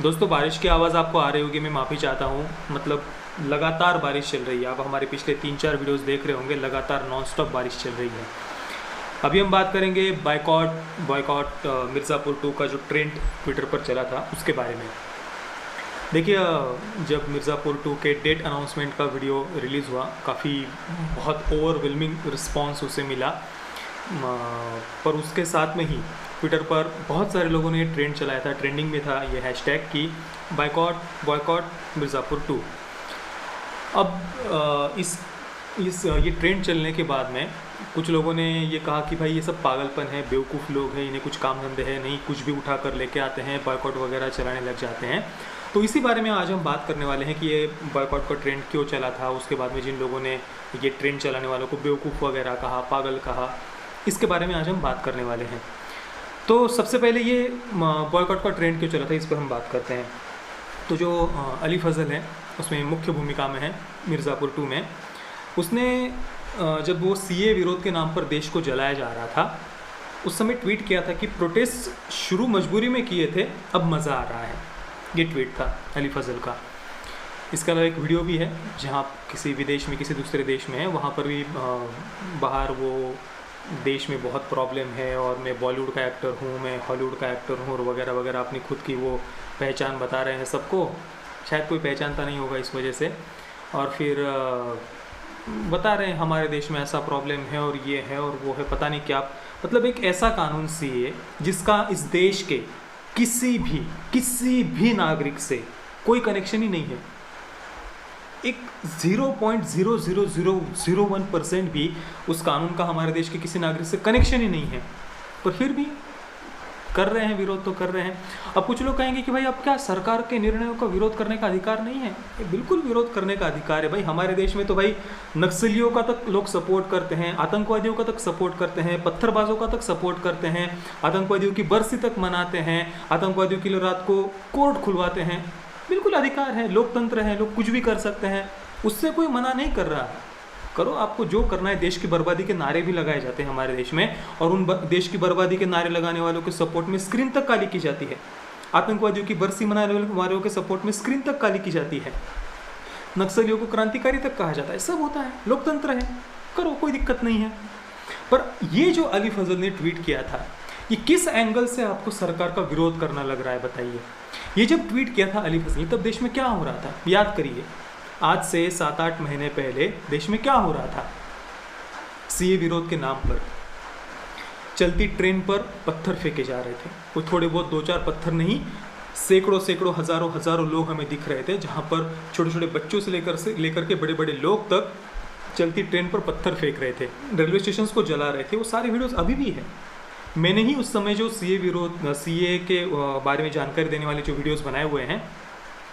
दोस्तों बारिश की आवाज़ आपको आ रही होगी, मैं माफ़ी चाहता हूँ। मतलब लगातार बारिश चल रही है। आप हमारे पिछले 3-4 वीडियोस देख रहे होंगे, लगातार नॉन स्टॉप बारिश चल रही है। अभी हम बात करेंगे बायकॉट बॉयकॉट मिर्ज़ापुर 2 का जो ट्रेंड ट्विटर पर चला था उसके बारे में। देखिए जब मिर्ज़ापुर 2 के डेट अनाउंसमेंट का वीडियो रिलीज़ हुआ, काफ़ी बहुत ओवरवेलमिंग रिस्पॉन्स उसे मिला। पर उसके साथ में ही ट्विटर पर बहुत सारे लोगों ने ये ट्रेंड चलाया था, ट्रेंडिंग में था ये हैशटैग कि बायकॉट बॉयकॉट मिर्ज़ापुर 2। अब इस ये ट्रेंड चलने के बाद में कुछ लोगों ने ये कहा कि भाई ये सब पागलपन है, बेवकूफ़ लोग हैं, इन्हें कुछ काम धंधे है नहीं, कुछ भी उठा कर लेके आते हैं, बॉयकॉट वगैरह चलाने लग जाते हैं। तो इसी बारे में आज हम बात करने वाले हैं कि ये बॉयकॉट का ट्रेंड क्यों चला था, उसके बाद में जिन लोगों ने ये ट्रेंड चलाने वालों को बेवकूफ़ वगैरह कहा, पागल कहा, इसके बारे में आज हम बात करने वाले हैं। तो सबसे पहले ये बॉयकॉट का ट्रेंड क्यों चला था, इस पर हम बात करते हैं। तो जो अली फजल है उसमें मुख्य भूमिका में है मिर्ज़ापुर 2 में। उसने जब वो सीए विरोध के नाम पर देश को जलाया जा रहा था, उस समय ट्वीट किया था कि प्रोटेस्ट शुरू मजबूरी में किए थे, अब मज़ा आ रहा है। ये ट्वीट था अली फजल का। इसका अलावा एक वीडियो भी है जहाँ किसी विदेश में, किसी दूसरे देश में है, वहाँ पर भी बाहर वो देश में बहुत प्रॉब्लम है और मैं बॉलीवुड का एक्टर हूँ, मैं हॉलीवुड का एक्टर हूँ और वगैरह वगैरह, अपनी खुद की वो पहचान बता रहे हैं सबको। शायद कोई पहचानता नहीं होगा इस वजह से। और फिर बता रहे हैं हमारे देश में ऐसा प्रॉब्लम है और ये है और वो है, पता नहीं क्या। मतलब एक ऐसा कानून सीए जिसका इस देश के किसी भी नागरिक से कोई कनेक्शन ही नहीं है। एक 0.00001% भी उस कानून का हमारे देश के किसी नागरिक से कनेक्शन ही नहीं है, पर फिर भी कर रहे हैं विरोध, तो कर रहे हैं। अब कुछ लोग कहेंगे कि भाई अब क्या सरकार के निर्णयों का विरोध करने का अधिकार नहीं है? ये बिल्कुल विरोध करने का अधिकार है भाई। हमारे देश में तो भाई नक्सलियों का तक लोग सपोर्ट करते हैं, आतंकवादियों का तक सपोर्ट करते हैं, पत्थरबाजों का तक सपोर्ट करते हैं, आतंकवादियों की बरसी तक मनाते हैं, आतंकवादियों के लिए रात को कोर्ट खुलवाते हैं। बिल्कुल अधिकार है, लोकतंत्र है, लोग कुछ भी कर सकते हैं, उससे कोई मना नहीं कर रहा। करो, आपको जो करना है। देश की बर्बादी के नारे भी लगाए जाते हैं हमारे देश में, और उन देश की बर्बादी के नारे लगाने वालों के सपोर्ट में स्क्रीन तक काली की जाती है। आतंकवादियों की बरसी मनाने वालों के सपोर्ट में स्क्रीन तक काली की जाती है। नक्सलियों को क्रांतिकारी तक कहा जाता है। सब होता है, लोकतंत्र है, करो, कोई दिक्कत नहीं है। पर ये जो अली फजल ने ट्वीट किया था, ये किस एंगल से आपको सरकार का विरोध करना लग रहा है बताइए। ये जब ट्वीट किया था अली फजल, तब देश में क्या हो रहा था याद करिए। आज से 7-8 महीने पहले देश में क्या हो रहा था? सीए विरोध के नाम पर चलती ट्रेन पर पत्थर फेंके जा रहे थे। कोई थोड़े बहुत 2-4 पत्थर नहीं, सैकड़ों हजारों लोग हमें दिख रहे थे, जहां पर छोटे छोटे बच्चों से लेकर के बड़े बड़े लोग तक चलती ट्रेन पर पत्थर फेंक रहे थे, रेलवे स्टेशन को जला रहे थे। वो सारे वीडियोस अभी भी है। मैंने ही उस समय जो सीए के बारे में जानकारी देने वाले जो वीडियोस बनाए हुए हैं,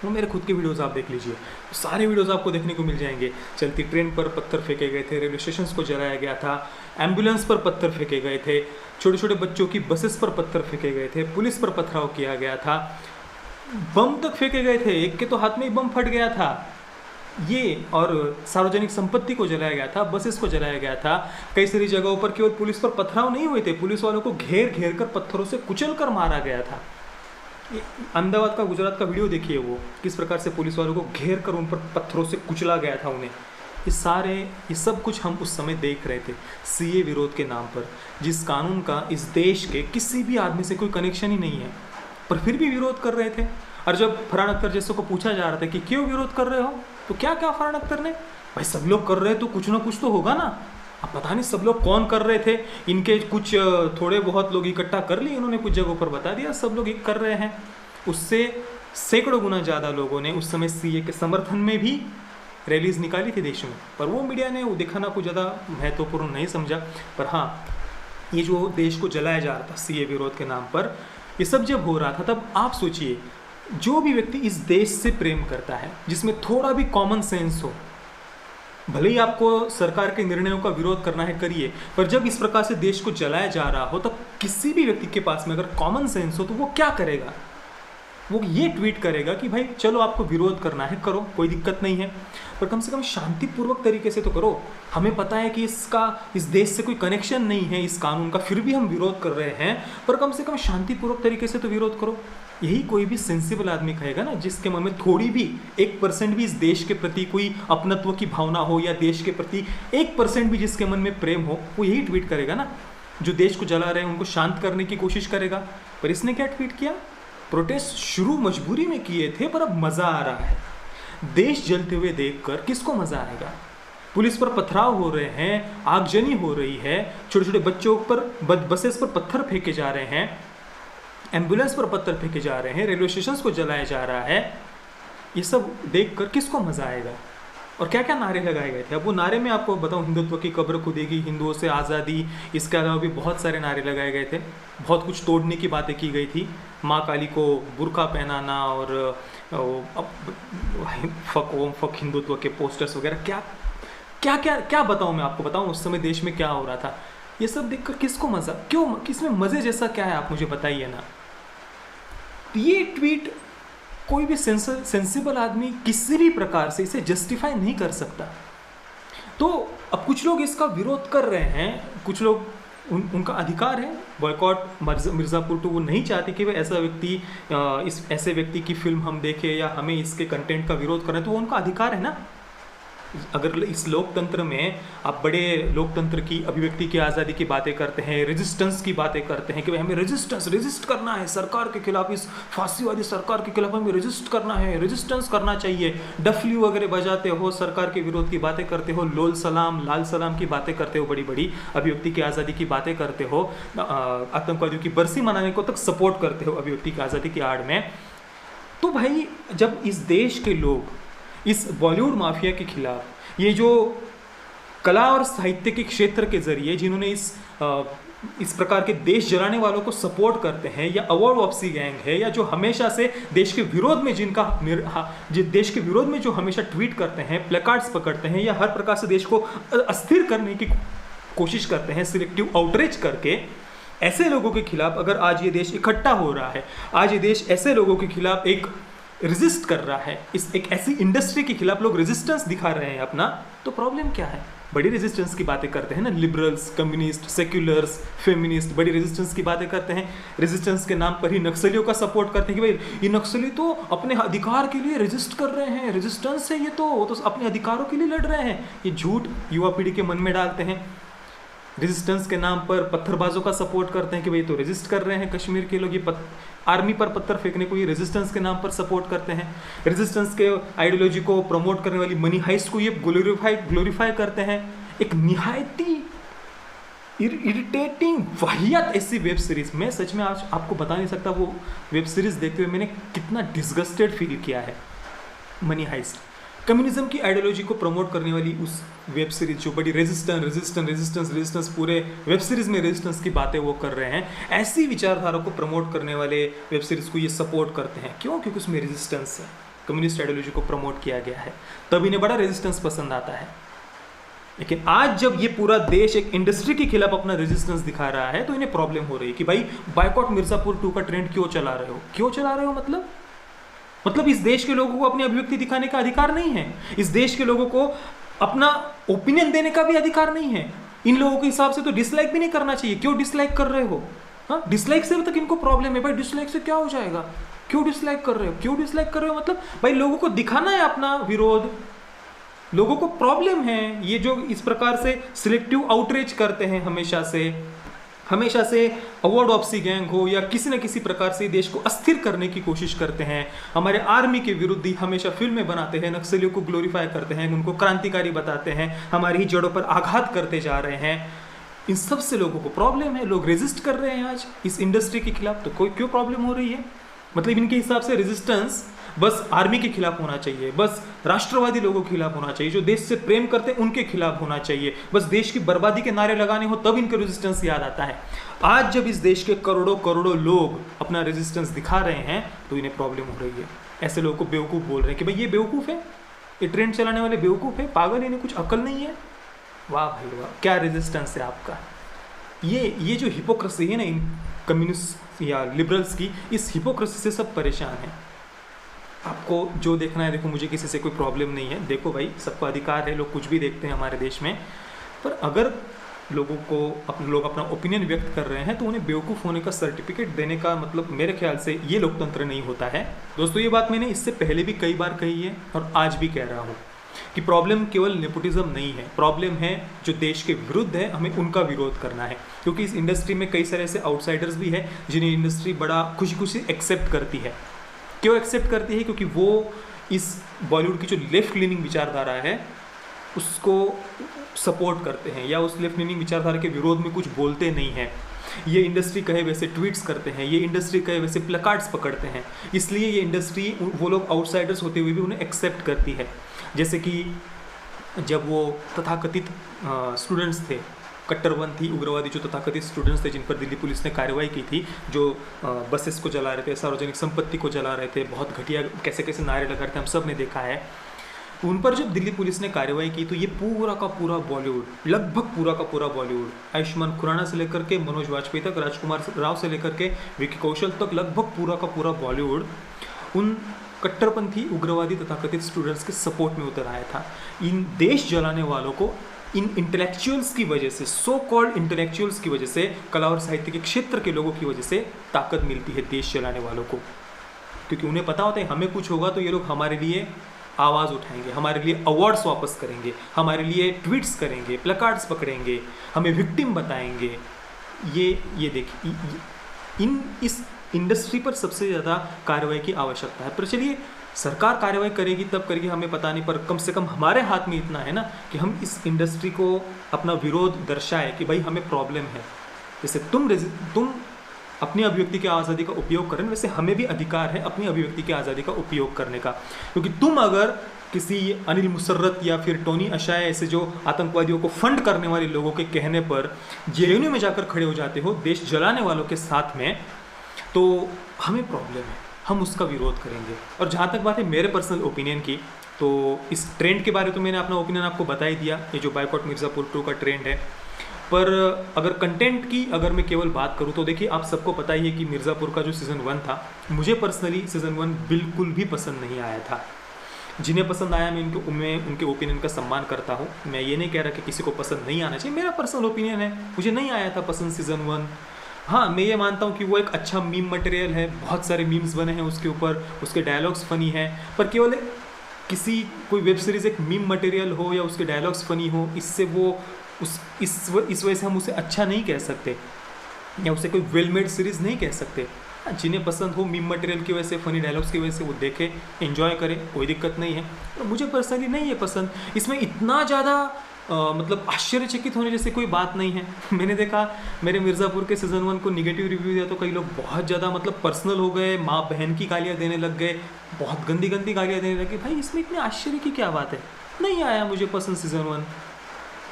वो मेरे खुद के वीडियोस आप देख लीजिए, सारे वीडियोस आपको देखने को मिल जाएंगे। चलती ट्रेन पर पत्थर फेंके गए थे, रेलवे स्टेशन को जलाया गया था, एम्बुलेंस पर पत्थर फेंके गए थे, छोटे छोटे बच्चों की बसेस पर पत्थर फेंके गए थे, पुलिस पर पथराव किया गया था, बम तक फेंके गए थे। एक के तो हाथ में ही बम फट गया था ये, और सार्वजनिक संपत्ति को जलाया गया था, बसेस को जलाया गया था। कई सारी जगहों पर केवल पुलिस पर पथराव नहीं हुए थे, पुलिस वालों को घेर घेर कर पत्थरों से कुचल कर मारा गया था। अहमदाबाद का, गुजरात का वीडियो देखिए, वो किस प्रकार से पुलिस वालों को घेर कर उन पर पत्थरों से कुचला गया था उन्हें। ये सब कुछ हम उस समय देख रहे थे सीए विरोध के नाम पर, जिस कानून का इस देश के किसी भी आदमी से कोई कनेक्शन ही नहीं है, पर फिर भी विरोध कर रहे थे। और जब फरहान अख्तर जैसे को पूछा जा रहा था कि क्यों विरोध कर रहे हो, तो क्या फरहान अख्तर ने, भाई सब लोग कर रहे हैं तो कुछ ना कुछ तो होगा ना। अब पता नहीं सब लोग कौन कर रहे थे, इनके कुछ थोड़े बहुत लोग इकट्ठा कर लिए, इन्होंने कुछ जगहों पर बता दिया सब लोग कर रहे हैं। उससे सैकड़ों गुना ज़्यादा लोगों ने उस समय सीए के समर्थन में भी रैलीज निकाली थी देश में, पर वो मीडिया ने वो दिखाना कुछ ज़्यादा महत्वपूर्ण नहीं समझा। पर हाँ, ये जो देश को जलाया जा रहा था सीए विरोध के नाम पर, ये सब जब हो रहा था, तब आप सोचिए, जो भी व्यक्ति इस देश से प्रेम करता है, जिसमें थोड़ा भी कॉमन सेंस हो, भले ही आपको सरकार के निर्णयों का विरोध करना है करिए, पर जब इस प्रकार से देश को जलाया जा रहा हो, तब किसी भी व्यक्ति के पास में अगर कॉमन सेंस हो तो वो क्या करेगा? वो ये ट्वीट करेगा कि भाई चलो आपको विरोध करना है करो, कोई दिक्कत नहीं है, पर कम से कम शांतिपूर्वक तरीके से तो करो। हमें पता है कि इस देश से कोई कनेक्शन नहीं है इस कानून का, फिर भी हम विरोध कर रहे हैं, पर कम से कम शांतिपूर्वक तरीके से तो विरोध करो। यही कोई भी सेंसिबल आदमी कहेगा ना, जिसके मन में थोड़ी भी 1% भी इस देश के प्रति कोई अपनत्व की भावना हो, या देश के प्रति 1% भी जिसके मन में प्रेम हो, वो यही ट्वीट करेगा ना। जो देश को जला रहे हैं उनको शांत करने की कोशिश करेगा। पर इसने क्या ट्वीट किया? प्रोटेस्ट शुरू मजबूरी में किए थे, पर अब मजा आ रहा है। देश जलते हुए देखकर किसको मजा आएगा? पुलिस पर पथराव हो रहे हैं, आगजनी हो रही है, छोटे छोटे बच्चों पर बसेस पर पत्थर फेंके जा रहे हैं, एम्बुलेंस पर पत्थर फेंके जा रहे हैं, रेलवे स्टेशन को जलाया जा रहा है। ये सब देखकर किसको मजा आएगा? और क्या क्या नारे लगाए गए थे? अब वो नारे में आपको बताऊं, हिंदुत्व की कब्र खुदेगी, हिंदुओं से आज़ादी, इसके अलावा भी बहुत सारे नारे लगाए गए थे। बहुत कुछ तोड़ने की बातें की गई थी, माँ काली को बुर्का पहनाना और फक हिंदुत्व के पोस्टर्स वगैरह। क्या बताऊं मैं आपको, बताऊं उस समय देश में क्या हो रहा था। ये सब देखकर किसको मजा, क्यों, किसमें मजे जैसा क्या है, आप मुझे बताइए ना। ये ट्वीट कोई भी सेंसिबल आदमी किसी भी प्रकार से इसे जस्टिफाई नहीं कर सकता। तो अब कुछ लोग इसका विरोध कर रहे हैं, कुछ लोग उनका अधिकार है बॉयकॉट मिर्ज़ापुर 2। वो नहीं चाहते कि वह ऐसा व्यक्ति इस ऐसे व्यक्ति की फिल्म हम देखें या हमें इसके कंटेंट का विरोध करें, तो वो उनका अधिकार है ना। अगर इस लोकतंत्र में आप बड़े लोकतंत्र की अभिव्यक्ति की आज़ादी की बातें करते हैं, रेजिस्टेंस की बातें करते हैं कि भाई हमें रेजिस्ट करना है सरकार के खिलाफ, इस फांसीवादी सरकार के खिलाफ हमें रेजिस्ट करना है, रेजिस्टेंस करना चाहिए, डफली वगैरह बजाते हो, सरकार के विरोध की बातें करते हो, लाल सलाम की बातें करते हो, बड़ी बड़ी अभिव्यक्ति की आज़ादी की बातें करते हो, आतंकवादियों की बरसी मनाने को तक सपोर्ट करते हो अभिव्यक्ति की आज़ादी की आड़ में, तो भाई जब इस देश के लोग इस बॉलीवुड माफिया के खिलाफ, ये जो कला और साहित्य के क्षेत्र के जरिए जिन्होंने इस प्रकार के देश जलाने वालों को सपोर्ट करते हैं, या अवॉर्ड वापसी गैंग है, या जो हमेशा से देश के विरोध में देश के विरोध में जो हमेशा ट्वीट करते हैं, प्लेकार्ड्स पकड़ते हैं, या हर प्रकार से देश को अस्थिर करने की कोशिश करते हैं सिलेक्टिव आउटरीच करके, ऐसे लोगों के खिलाफ अगर आज ये देश इकट्ठा हो रहा है, आज ये देश ऐसे लोगों के खिलाफ एक रेजिस्ट कर रहा है, इस एक ऐसी इंडस्ट्री के खिलाफ लोग रेजिस्टेंस दिखा रहे हैं अपना, तो प्रॉब्लम क्या है? बड़ी रेजिस्टेंस की बातें करते हैं ना, लिबरल्स, कम्युनिस्ट, सेक्युलर्स, फेमिनिस्ट बड़ी रेजिस्टेंस की बातें करते हैं। रेजिस्टेंस के नाम पर ही नक्सलियों का सपोर्ट करते हैं कि भाई ये नक्सली तो अपने अधिकार के लिए रेजिस्ट कर रहे हैं, रेजिस्टेंस है ये तो, वो तो अपने अधिकारों के लिए लड़ रहे हैं। ये झूठ युवा पीढ़ी के मन में डालते हैं। रेजिस्टेंस के नाम पर पत्थरबाजों का सपोर्ट करते हैं कि भाई तो रेजिस्ट कर रहे हैं कश्मीर के लोग, ये आर्मी पर पत्थर फेंकने को ये रेजिस्टेंस के नाम पर सपोर्ट करते हैं। रेजिस्टेंस के आइडियोलॉजी को प्रमोट करने वाली मनी हाइस्ट को ये ग्लोरीफाई करते हैं। एक निहायती इरिटेटिंग वाहियात ऐसी वेब सीरीज, मैं सच में आज आपको बता नहीं सकता वो वेब सीरीज देखते हुए मैंने कितना डिस्गस्टेड फील किया है। मनी हाइस्ट कम्युनिज्म की आइडियोलॉजी को प्रमोट करने वाली उस वेब सीरीज, जो बड़ी रेजिस्टेंस पूरे वेब सीरीज में रेजिस्टेंस की बातें वो कर रहे हैं, ऐसी विचारधारा को प्रमोट करने वाले वेब सीरीज को ये सपोर्ट करते हैं। क्यों? क्योंकि उसमें रेजिस्टेंस है, कम्युनिस्ट आइडियोलॉजी को प्रमोट किया गया है, तब इन्हें बड़ा रेजिस्टेंस पसंद आता है। लेकिन आज जब ये पूरा देश एक इंडस्ट्री के खिलाफ अपना रेजिस्टेंस दिखा रहा है, तो इन्हें प्रॉब्लम हो रही है कि भाई बायकॉट मिर्जापुर 2 का ट्रेंड क्यों चला रहे हो? क्यों चला रहे हो? मतलब इस देश के लोगों को अपनी अभिव्यक्ति दिखाने का अधिकार नहीं है, इस देश के लोगों को अपना ओपिनियन देने का भी अधिकार नहीं है। इन लोगों के हिसाब से तो डिसलाइक भी नहीं करना चाहिए। क्यों डिसलाइक कर रहे हो? हाँ, डिसलाइक से तक इनको प्रॉब्लम है। भाई डिसलाइक से क्या हो जाएगा? क्यों डिसलाइक कर रहे हो? क्यों डिसलाइक कर रहे हो? मतलब भाई लोगों को दिखाना है अपना विरोध, लोगों को प्रॉब्लम है ये जो इस प्रकार से सिलेक्टिव आउटरीच करते हैं, हमेशा से अवॉर्ड वापसी गैंग हो या किसी न किसी प्रकार से देश को अस्थिर करने की कोशिश करते हैं। हमारे आर्मी के विरुद्ध ही हमेशा फिल्में बनाते हैं, नक्सलियों को ग्लोरीफाई करते हैं, उनको क्रांतिकारी बताते हैं, हमारी ही जड़ों पर आघात करते जा रहे हैं। इन सब से लोगों को प्रॉब्लम है, लोग रेजिस्ट कर रहे हैं आज इस इंडस्ट्री के खिलाफ। तो कोई क्यों प्रॉब्लम हो रही है? मतलब इनके हिसाब से रेजिस्टेंस बस आर्मी के खिलाफ होना चाहिए, बस राष्ट्रवादी लोगों के खिलाफ होना चाहिए, जो देश से प्रेम करते हैं उनके खिलाफ होना चाहिए, बस देश की बर्बादी के नारे लगाने हो तब इनके रेजिस्टेंस याद आता है। आज जब इस देश के करोड़ों लोग अपना रेजिस्टेंस दिखा रहे हैं तो इन्हें प्रॉब्लम हो रही है। ऐसे लोगों को बेवकूफ़ बोल रहे हैं कि भाई ये बेवकूफ़ है, ये ट्रेंड चलाने वाले बेवकूफ़ है, पागल, इन्हें कुछ अकल नहीं है। वाह भाई वाह, क्या रेजिस्टेंस है आपका। ये जो हिपोक्रेसी है ना इन कम्युनिस्ट या लिबरल्स की, इस हिपोक्रेसी से सब परेशान हैं। आपको जो देखना है देखो, मुझे किसी से कोई प्रॉब्लम नहीं है, देखो भाई सबका अधिकार है, लोग कुछ भी देखते हैं हमारे देश में। पर अगर लोग अपना ओपिनियन व्यक्त कर रहे हैं तो उन्हें बेवकूफ़ होने का सर्टिफिकेट देने का मतलब मेरे ख्याल से ये लोकतंत्र नहीं होता है। दोस्तों ये बात मैंने इससे पहले भी कई बार कही है और आज भी कह रहा हूँ कि प्रॉब्लम केवल नेपोटिज्म नहीं है, प्रॉब्लम है जो देश के विरुद्ध है, हमें उनका विरोध करना है। क्योंकि इस इंडस्ट्री में कई सारे ऐसे आउटसाइडर्स भी हैं जिन्हें इंडस्ट्री बड़ा खुशी खुशी एक्सेप्ट करती है। क्यों एक्सेप्ट करती है? क्योंकि वो इस बॉलीवुड की जो लेफ्ट लीनिंग विचारधारा है उसको सपोर्ट करते हैं या उस लेफ्ट लीनिंग विचारधारा के विरोध में कुछ बोलते नहीं हैं। ये इंडस्ट्री कहे वैसे ट्वीट्स करते हैं, ये इंडस्ट्री कहे वैसे प्लकार्ड्स पकड़ते हैं, इसलिए ये इंडस्ट्री वो लोग आउटसाइडर्स होते हुए भी उन्हें एक्सेप्ट करती है। जैसे कि जब वो तथाकथित स्टूडेंट्स थे, कट्टरपंथी उग्रवादी जो तथाकथित स्टूडेंट्स थे जिन पर दिल्ली पुलिस ने कार्रवाई की थी, जो बसेस को जला रहे थे, सार्वजनिक संपत्ति को जला रहे थे, बहुत घटिया कैसे कैसे नारे लगा रहे थे, हम सब ने देखा है। उन पर जब दिल्ली पुलिस ने कार्रवाई की तो ये पूरा का पूरा बॉलीवुड, लगभग पूरा का पूरा बॉलीवुड, आयुष्मान खुराना से लेकर के मनोज वाजपेयी तक, राजकुमार राव से लेकर के विकी कौशल तक, लगभग पूरा का पूरा बॉलीवुड उन कट्टरपंथी उग्रवादी तथाकथित स्टूडेंट्स के सपोर्ट में उतर आया था। इन देश जलाने वालों को इन इंटेलेक्चुअल्स की वजह से, सो कॉल्ड इंटेलेक्चुअल्स की वजह से, कला और साहित्य के क्षेत्र के लोगों की वजह से ताकत मिलती है देश जलाने वालों को। क्योंकि उन्हें पता होता है हमें कुछ होगा तो ये लोग हमारे लिए आवाज़ उठाएंगे, हमारे लिए अवार्ड्स वापस करेंगे, हमारे लिए ट्वीट्स करेंगे, प्लकार्ड्स पकड़ेंगे, हमें विक्टिम बताएंगे। ये देखिए, इस इंडस्ट्री पर सबसे ज़्यादा कार्रवाई की आवश्यकता है। पर चलिए, सरकार कार्रवाई करेगी तब करेगी हमें पता नहीं, पर कम से कम हमारे हाथ में इतना है ना कि हम इस इंडस्ट्री को अपना विरोध दर्शाएं कि भाई हमें प्रॉब्लम है। जैसे तुम अपनी अभिव्यक्ति की आज़ादी का उपयोग करें, वैसे हमें भी अधिकार है अपनी अभिव्यक्ति की आज़ादी का उपयोग करने का। क्योंकि तुम अगर किसी अनिल मुसर्रत या फिर टोनी अशाय ऐसे जो आतंकवादियों को फंड करने वाले लोगों के कहने पर जेएनयू में जाकर खड़े हो जाते हो देश जलाने वालों के साथ में, तो हमें प्रॉब्लम है, हम उसका विरोध करेंगे। और जहाँ तक बात है मेरे पर्सनल ओपिनियन की, तो इस ट्रेंड के बारे में तो मैंने अपना ओपिनियन आपको बता ही दिया, ये जो बायकॉट मिर्ज़ापुर 2 का ट्रेंड है। पर अगर कंटेंट की अगर मैं केवल बात करूँ तो देखिए, आप सबको पता ही है कि मिर्ज़ापुर का जो सीज़न 1 था, मुझे पर्सनली सीज़न 1 बिल्कुल भी पसंद नहीं आया था। जिन्हें पसंद आया मैं उनके ओपिनियन का सम्मान करता हूँ। मैं ये नहीं कह रहा कि किसी को पसंद नहीं आना चाहिए, मेरा पर्सनल ओपिनियन है, मुझे नहीं आया था पसंद सीज़न 1। हाँ, मैं ये मानता हूँ कि वो एक अच्छा मीम मटेरियल है, बहुत सारे मीम्स बने हैं उसके ऊपर, उसके डायलॉग्स फ़नी हैं। पर केवल कोई वेब सीरीज़ एक मीम मटेरियल हो या उसके डायलॉग्स फ़नी हो, इससे वो इस वजह से हम उसे अच्छा नहीं कह सकते या उसे कोई वेल मेड सीरीज़ नहीं कह सकते। जिन्हें पसंद हो मीम मटेरियल की वजह से, फ़नी डायलॉग्स की वजह से, वो देखें, एंजॉय करें, कोई दिक्कत नहीं है। तो मुझे पर्सनली नहीं है पसंद। इसमें इतना ज़्यादा मतलब आश्चर्यचकित होने जैसी कोई बात नहीं है। मैंने देखा मेरे मिर्ज़ापुर के सीज़न 1 को निगेटिव रिव्यू दिया तो कई लोग बहुत ज़्यादा मतलब पर्सनल हो गए, माँ बहन की गालियाँ देने लग गए, बहुत गंदी गंदी गालियाँ देने लगे। भाई इसमें इतने आश्चर्य की क्या बात है? नहीं आया मुझे पसंद सीज़न 1।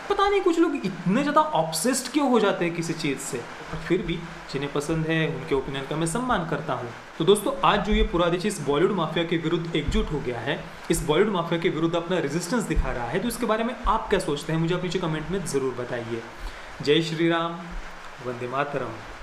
पता नहीं कुछ लोग इतने ज़्यादा ऑब्सेस्ड क्यों हो जाते हैं किसी चीज़ से। पर फिर भी जिन्हें पसंद है उनके ओपिनियन का मैं सम्मान करता हूँ। तो दोस्तों, आज जो ये पूरा देश इस बॉलीवुड माफिया के विरुद्ध एकजुट हो गया है, इस बॉलीवुड माफिया के विरुद्ध अपना रेजिस्टेंस दिखा रहा है, तो इसके बारे में आप क्या सोचते हैं मुझे आप नीचे कमेंट में ज़रूर बताइए। जय श्री राम, वंदे मातरम।